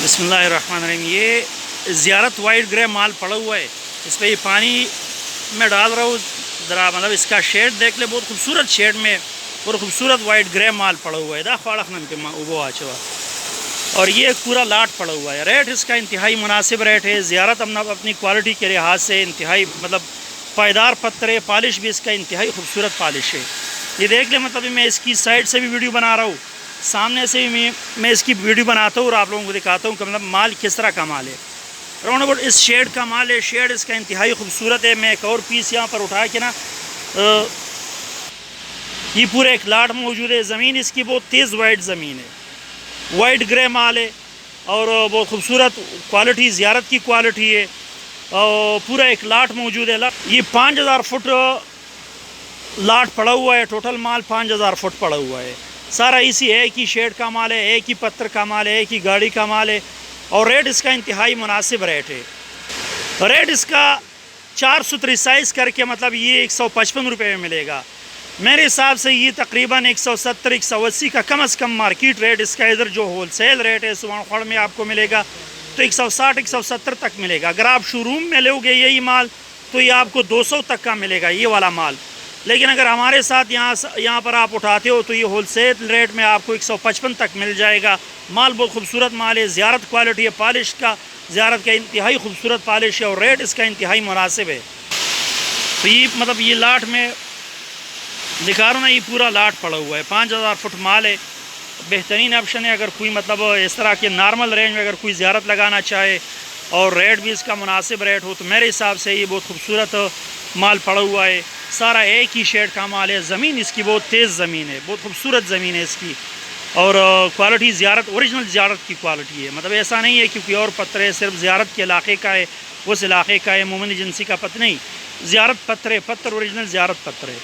بسم اللہ الرحمن الرحیم۔ یہ زیارت وائٹ گرے مال پڑا ہوا ہے، اس پہ یہ پانی میں ڈال رہا ہوں ذرا، مطلب اس کا شیڈ دیکھ لے، بہت خوبصورت شیڈ میں اور خوبصورت وائٹ گرے مال پڑا ہوا ہے، دا خواڑخ نم کے وہ آچوا، اور یہ ایک پورا لاٹ پڑا ہوا ہے۔ ریٹ اس کا انتہائی مناسب ریٹ ہے۔ زیارت اپنی کوالٹی کے لحاظ سے انتہائی مطلب پائیدار پتھر ہے، پالش بھی اس کا انتہائی خوبصورت پالش ہے۔ یہ دیکھ لیں، مطلب میں اس کی سائڈ سے بھی ویڈیو بنا رہا ہوں، سامنے سے بھی میں اس کی ویڈیو بناتا ہوں اور آپ لوگوں کو دکھاتا ہوں کہ مطلب مال کس طرح کا مال ہے۔ راؤنڈ اباؤٹ اس شیڈ کا مال ہے، شیڈ اس کا انتہائی خوبصورت ہے۔ میں ایک اور پیس یہاں پر اٹھا کے نا، یہ پورے ایک لاٹ موجود ہے۔ زمین اس کی بہت تیز وائٹ زمین ہے، وائٹ گرے مال ہے اور بہت خوبصورت کوالٹی، زیارت کی کوالٹی ہے، اور پورا ایک لاٹ موجود ہے۔ یہ 5000 فٹ لاٹ پڑا ہوا ہے، ٹوٹل مال 5000 فٹ پڑا ہوا ہے۔ سارا اسی ایک ہی شیڈ کا مال ہے، ایک ہی پتھر کا مال ہے، ایک ہی گاڑی کا مال ہے، اور ریٹ اس کا انتہائی مناسب ریٹ ہے۔ ریٹ اس کا 4 ستری سائز کر کے مطلب یہ 155 روپے میں ملے گا۔ میرے حساب سے یہ تقریباً 170 180 کا کم از کم مارکیٹ ریٹ اس کا، ادھر جو ہول سیل ریٹ ہے سوان خوڑ میں آپ کو ملے گا تو 160 170 تک ملے گا۔ اگر آپ شو روم میں لو گے یہی مال تو یہ آپ کو 200 تک کا ملے گا یہ والا مال، لیکن اگر ہمارے ساتھ یہاں پر آپ اٹھاتے ہو تو یہ ہول سیل ریٹ میں آپ کو 155 تک مل جائے گا۔ مال بہت خوبصورت مال ہے، زیارت کوالٹی ہے، پالش کا زیارت کا انتہائی خوبصورت پالش ہے، اور ریٹ اس کا انتہائی مناسب ہے۔ تو یہ مطلب یہ لاٹ میں دکھا رہا ہوں نا، یہ پورا لاٹ پڑا ہوا ہے، 5000 فٹ مال ہے۔ بہترین آپشن ہے اگر کوئی مطلب اس طرح کے نارمل رینج میں اگر کوئی زیارت لگانا چاہے اور ریٹ بھی اس کا مناسب ریٹ ہو، تو میرے حساب سے یہ بہت خوبصورت مال پڑا ہوا ہے۔ سارا ایک ہی شیڈ کا مال ہے، زمین اس کی بہت تیز زمین ہے، بہت خوبصورت زمین ہے اس کی، اور کوالٹی زیارت اوریجنل زیارت کی کوالٹی ہے۔ مطلب ایسا نہیں ہے کہ کوئی اور پتھر ہے صرف زیارت کے علاقے کا ہے، اس علاقے کا ہے، مومن ایجنسی کا پتھر نہیں، زیارت پتھر ہے، پتھر اوریجنل زیارت پتھر ہے۔